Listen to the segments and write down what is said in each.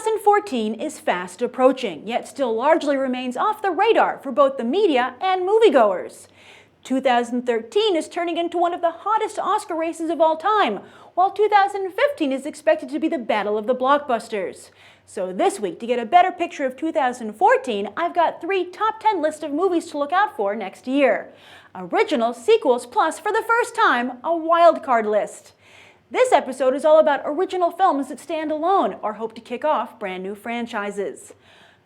2014 is fast approaching, yet still largely remains off the radar for both the media and moviegoers. 2013 is turning into one of the hottest Oscar races of all time, while 2015 is expected to be the battle of the blockbusters. So this week, to get a better picture of 2014, I've got 3 top 10 lists of movies to look out for next year. Originals, sequels, plus, for the first time, a wildcard list. This episode is all about original films that stand alone or hope to kick off brand new franchises.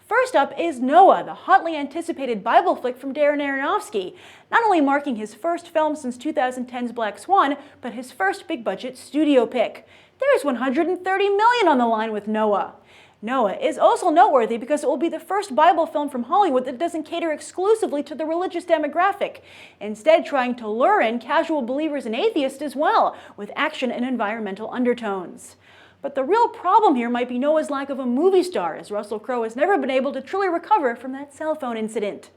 First up is Noah, the hotly anticipated Bible flick from Darren Aronofsky, not only marking his first film since 2010's Black Swan, but his first big-budget studio pick. There's $130 million on the line with Noah. Noah is also noteworthy because it will be the first Bible film from Hollywood that doesn't cater exclusively to the religious demographic, instead trying to lure in casual believers and atheists as well, with action and environmental undertones. But the real problem here might be Noah's lack of a movie star, as Russell Crowe has never been able to truly recover from that cell phone incident.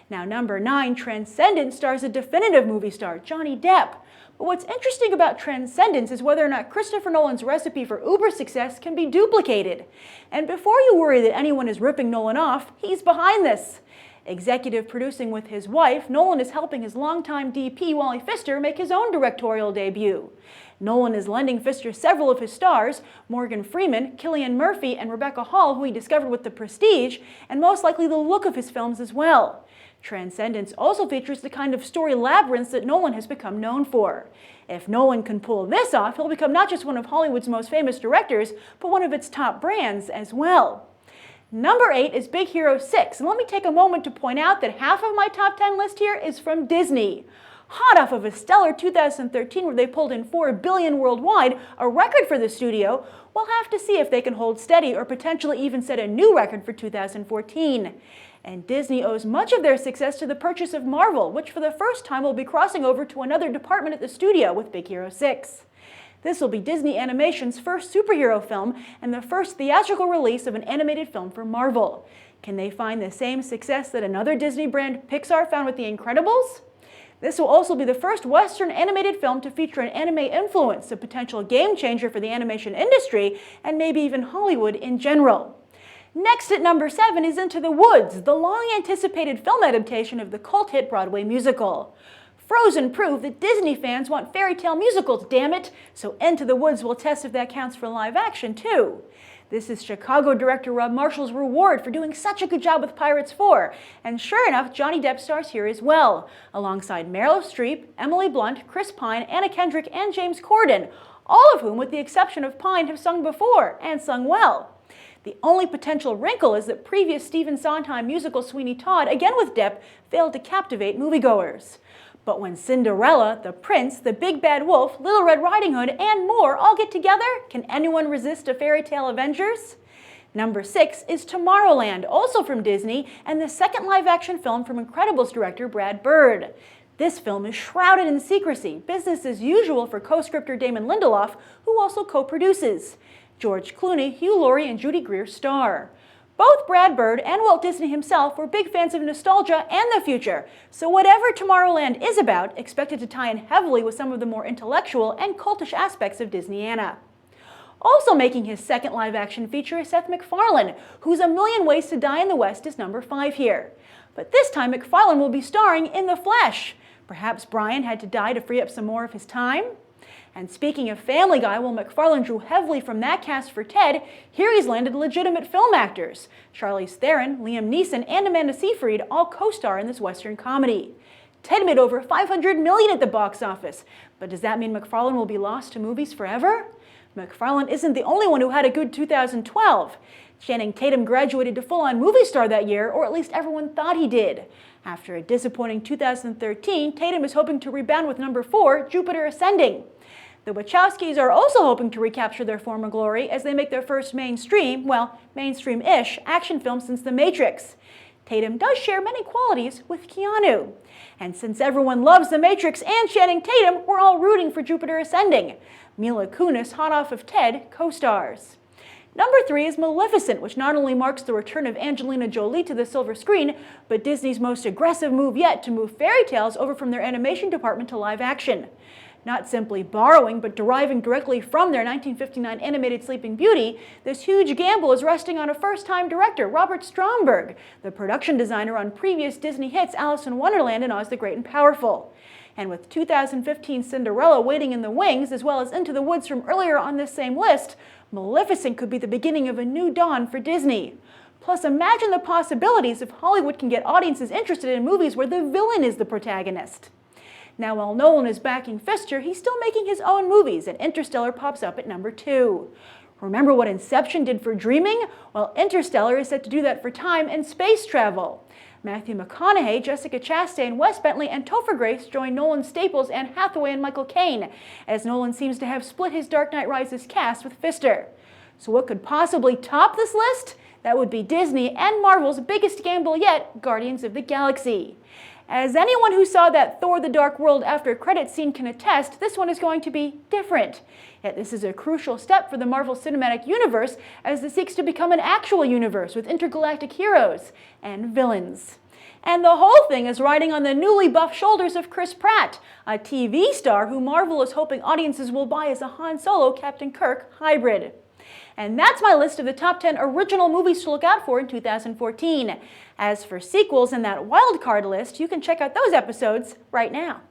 Now, number 9, Transcendence stars a definitive movie star, Johnny Depp. But what's interesting about Transcendence is whether or not Christopher Nolan's recipe for uber success can be duplicated. And before you worry that anyone is ripping Nolan off, he's behind this. Executive producing with his wife, Nolan is helping his longtime DP, Wally Pfister, make his own directorial debut. Nolan is lending Pfister several of his stars, Morgan Freeman, Cillian Murphy, and Rebecca Hall, who he discovered with The Prestige, and most likely the look of his films as well. Transcendence also features the kind of story labyrinths that Nolan has become known for. If Nolan can pull this off, he'll become not just one of Hollywood's most famous directors, but one of its top brands as well. Number 8 is Big Hero 6, and let me take a moment to point out that half of my top 10 list here is from Disney. Hot off of a stellar 2013 where they pulled in $4 billion worldwide, a record for the studio, we'll have to see if they can hold steady or potentially even set a new record for 2014. And Disney owes much of their success to the purchase of Marvel, which for the first time will be crossing over to another department at the studio with Big Hero 6. This will be Disney Animation's first superhero film and the first theatrical release of an animated film for Marvel. Can they find the same success that another Disney brand, Pixar, found with The Incredibles? This will also be the first Western animated film to feature an anime influence, a potential game changer for the animation industry and maybe even Hollywood in general. Next at number 7 is Into the Woods, the long-anticipated film adaptation of the cult hit Broadway musical. Frozen proved that Disney fans want fairy tale musicals, damn it, so Into the Woods will test if that counts for live action too. This is Chicago director Rob Marshall's reward for doing such a good job with Pirates 4, and sure enough, Johnny Depp stars here as well, alongside Meryl Streep, Emily Blunt, Chris Pine, Anna Kendrick, and James Corden, all of whom, with the exception of Pine, have sung before, and sung well. The only potential wrinkle is that previous Stephen Sondheim musical Sweeney Todd, again with Depp, failed to captivate moviegoers. But when Cinderella, The Prince, The Big Bad Wolf, Little Red Riding Hood, and more all get together, can anyone resist a fairy tale Avengers? Number 6 is Tomorrowland, also from Disney, and the second live-action film from Incredibles director Brad Bird. This film is shrouded in secrecy, business as usual for co-scripter Damon Lindelof, who also co-produces. George Clooney, Hugh Laurie, and Judy Greer star. Both Brad Bird and Walt Disney himself were big fans of nostalgia and the future, so whatever Tomorrowland is about, expected to tie in heavily with some of the more intellectual and cultish aspects of Disneyana. Also making his second live-action feature is Seth MacFarlane, whose A Million Ways to Die in the West is number 5 here. But this time MacFarlane will be starring in the flesh. Perhaps Brian had to die to free up some more of his time? And speaking of Family Guy, while MacFarlane drew heavily from that cast for Ted, here he's landed legitimate film actors. Charlize Theron, Liam Neeson, and Amanda Seyfried all co-star in this Western comedy. Ted made over $500 million at the box office, but does that mean MacFarlane will be lost to movies forever? MacFarlane isn't the only one who had a good 2012. Channing Tatum graduated to full-on movie star that year, or at least everyone thought he did. After a disappointing 2013, Tatum is hoping to rebound with number 4, Jupiter Ascending. The Wachowskis are also hoping to recapture their former glory as they make their first mainstream, well, mainstream-ish, action film since The Matrix. Tatum does share many qualities with Keanu. And since everyone loves The Matrix and Channing Tatum, we're all rooting for Jupiter Ascending. Mila Kunis, hot off of Ted, co-stars. Number 3 is Maleficent, which not only marks the return of Angelina Jolie to the silver screen, but Disney's most aggressive move yet to move fairy tales over from their animation department to live action. Not simply borrowing, but deriving directly from their 1959 animated Sleeping Beauty, this huge gamble is resting on a first-time director, Robert Stromberg, the production designer on previous Disney hits Alice in Wonderland and Oz the Great and Powerful. And with 2015 Cinderella waiting in the wings, as well as Into the Woods from earlier on this same list, Maleficent could be the beginning of a new dawn for Disney. Plus, imagine the possibilities if Hollywood can get audiences interested in movies where the villain is the protagonist. Now, while Nolan is backing Pfister, he's still making his own movies, and Interstellar pops up at number 2. Remember what Inception did for dreaming? Well, Interstellar is set to do that for time and space travel. Matthew McConaughey, Jessica Chastain, Wes Bentley, and Topher Grace join Nolan's staples Anne Hathaway and Michael Caine, as Nolan seems to have split his Dark Knight Rises cast with Pfister. So what could possibly top this list? That would be Disney and Marvel's biggest gamble yet, Guardians of the Galaxy. As anyone who saw that Thor: The Dark World after credits scene can attest, this one is going to be different. Yet this is a crucial step for the Marvel Cinematic Universe as it seeks to become an actual universe with intergalactic heroes and villains. And the whole thing is riding on the newly buffed shoulders of Chris Pratt, a TV star who Marvel is hoping audiences will buy as a Han Solo Captain Kirk hybrid. And that's my list of the top 10 original movies to look out for in 2014. As for sequels and that wildcard list, you can check out those episodes right now.